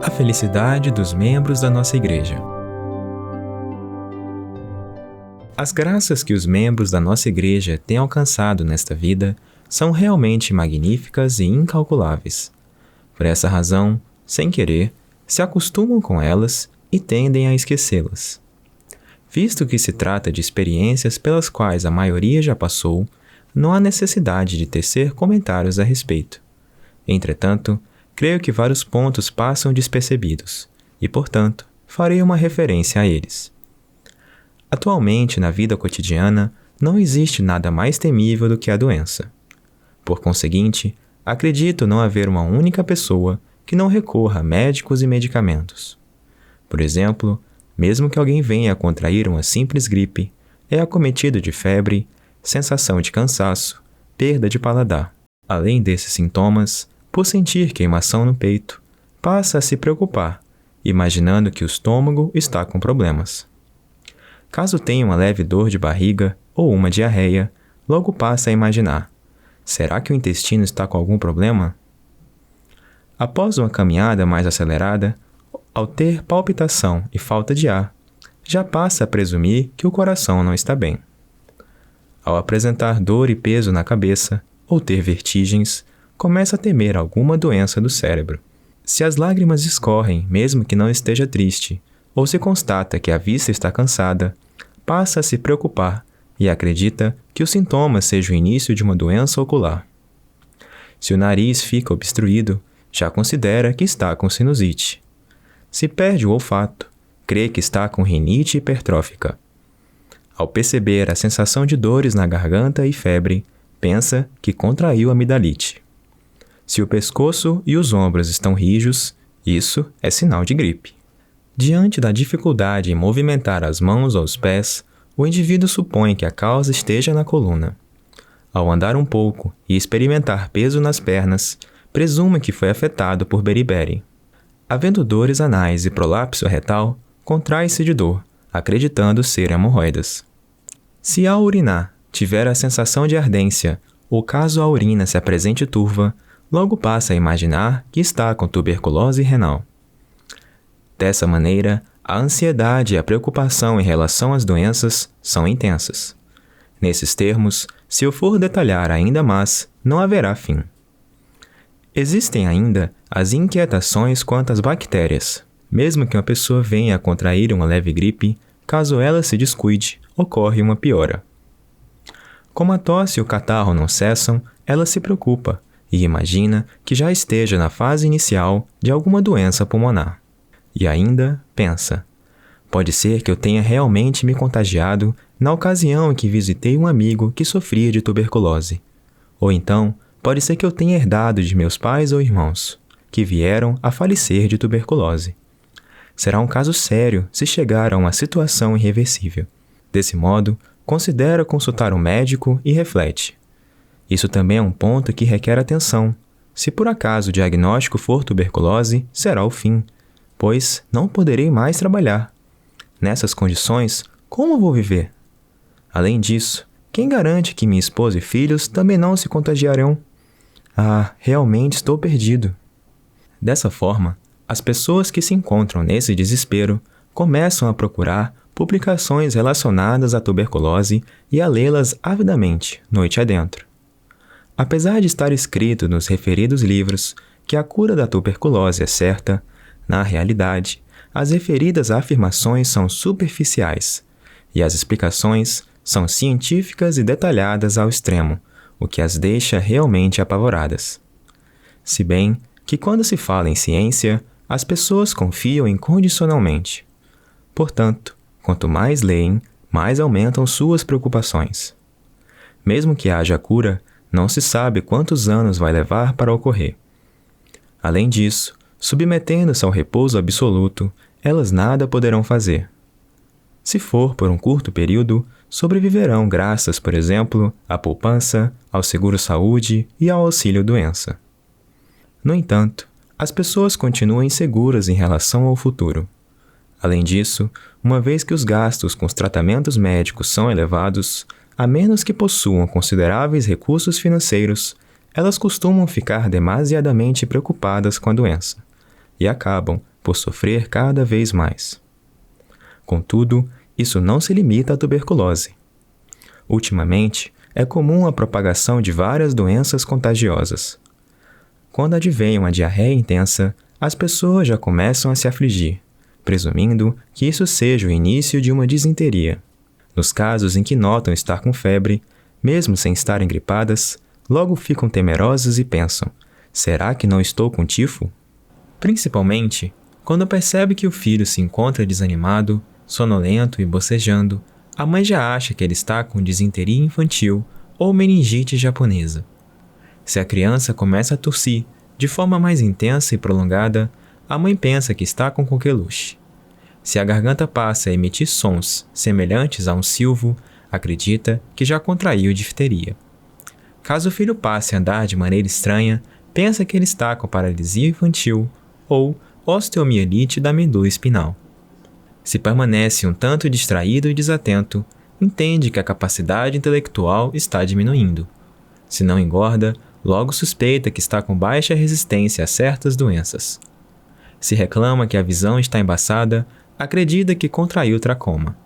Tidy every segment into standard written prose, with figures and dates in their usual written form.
A felicidade dos membros da nossa igreja. As graças que os membros da nossa igreja têm alcançado nesta vida são realmente magníficas e incalculáveis. Por essa razão, sem querer, se acostumam com elas e tendem a esquecê-las. Visto que se trata de experiências pelas quais a maioria já passou, não há necessidade de tecer comentários a respeito. Entretanto, creio que vários pontos passam despercebidos e, portanto, farei uma referência a eles. Atualmente, na vida cotidiana, não existe nada mais temível do que a doença. Por conseguinte, acredito não haver uma única pessoa que não recorra a médicos e medicamentos. Por exemplo, mesmo que alguém venha a contrair uma simples gripe, é acometido de febre, sensação de cansaço, perda de paladar. Além desses sintomas, por sentir queimação no peito, passa a se preocupar, imaginando que o estômago está com problemas. Caso tenha uma leve dor de barriga ou uma diarreia, logo passa a imaginar: será que o intestino está com algum problema? Após uma caminhada mais acelerada, ao ter palpitação e falta de ar, já passa a presumir que o coração não está bem. Ao apresentar dor e peso na cabeça ou ter vertigens, começa a temer alguma doença do cérebro. Se as lágrimas escorrem, mesmo que não esteja triste, ou se constata que a vista está cansada, passa a se preocupar e acredita que o sintoma seja o início de uma doença ocular. Se o nariz fica obstruído, já considera que está com sinusite. Se perde o olfato, crê que está com rinite hipertrófica. Ao perceber a sensação de dores na garganta e febre, pensa que contraiu amidalite. Se o pescoço e os ombros estão rijos, isso é sinal de gripe. Diante da dificuldade em movimentar as mãos ou os pés, o indivíduo supõe que a causa esteja na coluna. Ao andar um pouco e experimentar peso nas pernas, presume que foi afetado por beriberi. Havendo dores anais e prolapso retal, contrai-se de dor, acreditando ser hemorroidas. Se ao urinar tiver a sensação de ardência, ou caso a urina se apresente turva, logo passa a imaginar que está com tuberculose renal. Dessa maneira, a ansiedade e a preocupação em relação às doenças são intensas. Nesses termos, se eu for detalhar ainda mais, não haverá fim. Existem ainda as inquietações quanto às bactérias. Mesmo que uma pessoa venha a contrair uma leve gripe, caso ela se descuide, ocorre uma piora. Como a tosse e o catarro não cessam, ela se preocupa e imagina que já esteja na fase inicial de alguma doença pulmonar. E ainda pensa: pode ser que eu tenha realmente me contagiado na ocasião em que visitei um amigo que sofria de tuberculose. Ou então, pode ser que eu tenha herdado de meus pais ou irmãos, que vieram a falecer de tuberculose. Será um caso sério se chegar a uma situação irreversível. Desse modo, considera consultar um médico e reflete. Isso também é um ponto que requer atenção. Se por acaso o diagnóstico for tuberculose, será o fim, pois não poderei mais trabalhar. Nessas condições, como vou viver? Além disso, quem garante que minha esposa e filhos também não se contagiarão? Ah, realmente estou perdido. Dessa forma, as pessoas que se encontram nesse desespero começam a procurar publicações relacionadas à tuberculose e a lê-las avidamente, noite adentro. Apesar de estar escrito nos referidos livros que a cura da tuberculose é certa, na realidade, as referidas afirmações são superficiais e as explicações são científicas e detalhadas ao extremo, o que as deixa realmente apavoradas. Se bem que quando se fala em ciência, as pessoas confiam incondicionalmente. Portanto, quanto mais leem, mais aumentam suas preocupações. Mesmo que haja cura, não se sabe quantos anos vai levar para ocorrer. Além disso, submetendo-se ao repouso absoluto, elas nada poderão fazer. Se for por um curto período, sobreviverão graças, por exemplo, à poupança, ao seguro-saúde e ao auxílio-doença. No entanto, as pessoas continuam inseguras em relação ao futuro. Além disso, uma vez que os gastos com os tratamentos médicos são elevados, a menos que possuam consideráveis recursos financeiros, elas costumam ficar demasiadamente preocupadas com a doença, e acabam por sofrer cada vez mais. Contudo, isso não se limita à tuberculose. Ultimamente, é comum a propagação de várias doenças contagiosas. Quando advém uma diarreia intensa, as pessoas já começam a se afligir, presumindo que isso seja o início de uma disenteria. Nos casos em que notam estar com febre, mesmo sem estarem gripadas, logo ficam temerosas e pensam: será que não estou com tifo? Principalmente, quando percebe que o filho se encontra desanimado, sonolento e bocejando, a mãe já acha que ele está com disenteria infantil ou meningite japonesa. Se a criança começa a tossir de forma mais intensa e prolongada, a mãe pensa que está com coqueluche. Se a garganta passa a emitir sons semelhantes a um silvo, acredita que já contraiu difteria. Caso o filho passe a andar de maneira estranha, pensa que ele está com paralisia infantil ou osteomielite da medula espinal. Se permanece um tanto distraído e desatento, entende que a capacidade intelectual está diminuindo. Se não engorda, logo suspeita que está com baixa resistência a certas doenças. Se reclama que a visão está embaçada, acredita que contraiu tracoma.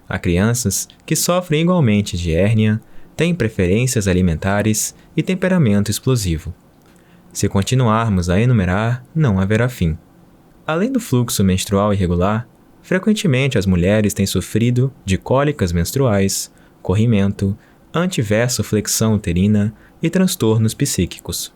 Há crianças que sofrem igualmente de hérnia, têm preferências alimentares e temperamento explosivo. Se continuarmos a enumerar, não haverá fim. Além do fluxo menstrual irregular, frequentemente as mulheres têm sofrido de cólicas menstruais, corrimento, antiversoflexão uterina e transtornos psíquicos.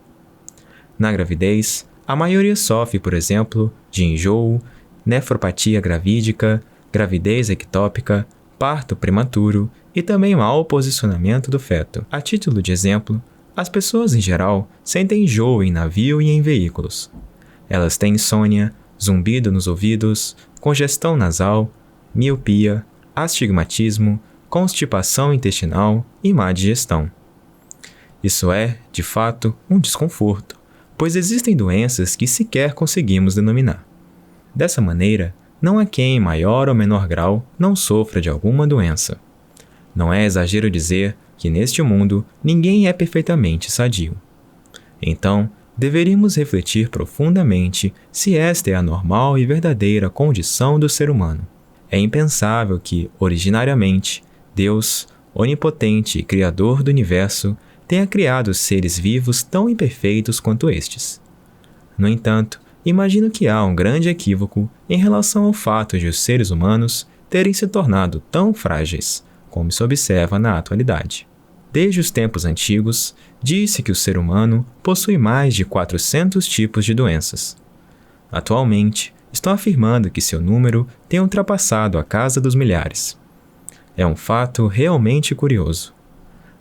Na gravidez, a maioria sofre, por exemplo, de enjoo, nefropatia gravídica, gravidez ectópica, parto prematuro e também mau posicionamento do feto. A título de exemplo, as pessoas em geral sentem enjoo em navio e em veículos. Elas têm insônia, zumbido nos ouvidos, congestão nasal, miopia, astigmatismo, constipação intestinal e má digestão. Isso é, de fato, um desconforto, pois existem doenças que sequer conseguimos denominar. Dessa maneira, não há quem, em maior ou menor grau, não sofra de alguma doença. Não é exagero dizer que neste mundo ninguém é perfeitamente sadio. Então, deveríamos refletir profundamente se esta é a normal e verdadeira condição do ser humano. É impensável que, originariamente, Deus, onipotente e criador do universo, tenha criado seres vivos tão imperfeitos quanto estes. No entanto, imagino que há um grande equívoco em relação ao fato de os seres humanos terem se tornado tão frágeis, como se observa na atualidade. Desde os tempos antigos, disse que o ser humano possui mais de 400 tipos de doenças. Atualmente, estão afirmando que seu número tem ultrapassado a casa dos milhares. É um fato realmente curioso.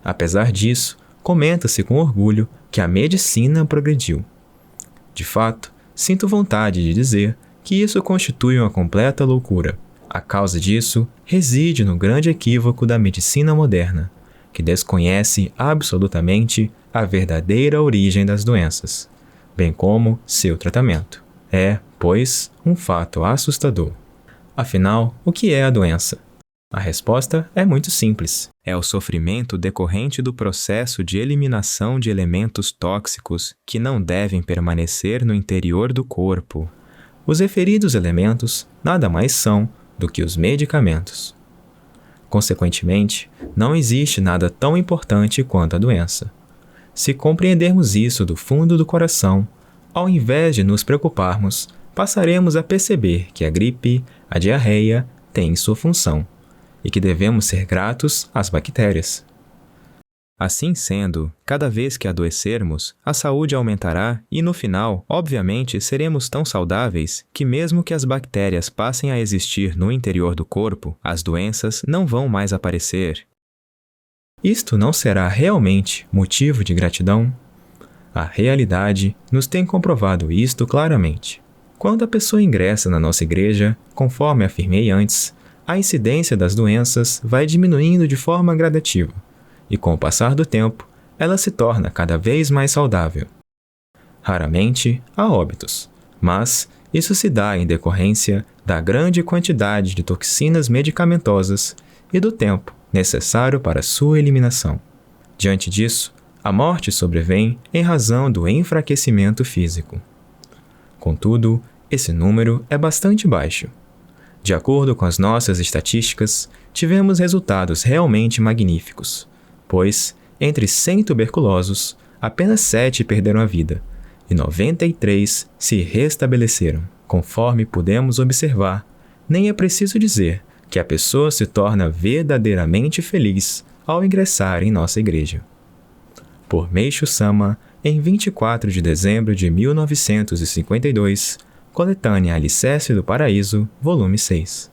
Apesar disso, comenta-se com orgulho que a medicina progrediu. De fato, sinto vontade de dizer que isso constitui uma completa loucura. A causa disso reside no grande equívoco da medicina moderna, que desconhece absolutamente a verdadeira origem das doenças, bem como seu tratamento. É, pois, um fato assustador. Afinal, o que é a doença? A resposta é muito simples. É o sofrimento decorrente do processo de eliminação de elementos tóxicos que não devem permanecer no interior do corpo. Os referidos elementos nada mais são do que os medicamentos. Consequentemente, não existe nada tão importante quanto a doença. Se compreendermos isso do fundo do coração, ao invés de nos preocuparmos, passaremos a perceber que a gripe, a diarreia, têm sua função, e que devemos ser gratos às bactérias. Assim sendo, cada vez que adoecermos, a saúde aumentará e, no final, obviamente, seremos tão saudáveis que, mesmo que as bactérias passem a existir no interior do corpo, as doenças não vão mais aparecer. Isto não será realmente motivo de gratidão? A realidade nos tem comprovado isto claramente. Quando a pessoa ingressa na nossa igreja, conforme afirmei antes, a incidência das doenças vai diminuindo de forma gradativa, e com o passar do tempo, ela se torna cada vez mais saudável. Raramente há óbitos, mas isso se dá em decorrência da grande quantidade de toxinas medicamentosas e do tempo necessário para sua eliminação. Diante disso, a morte sobrevém em razão do enfraquecimento físico. Contudo, Esse número é bastante baixo. De acordo com as nossas estatísticas, tivemos resultados realmente magníficos, pois, entre 100 tuberculosos, apenas 7 perderam a vida e 93 se restabeleceram. Conforme pudemos observar, nem é preciso dizer que a pessoa se torna verdadeiramente feliz ao ingressar em nossa igreja. Por Meishu Sama, em 24 de dezembro de 1952, Coletânea Alicerce do Paraíso, volume 6.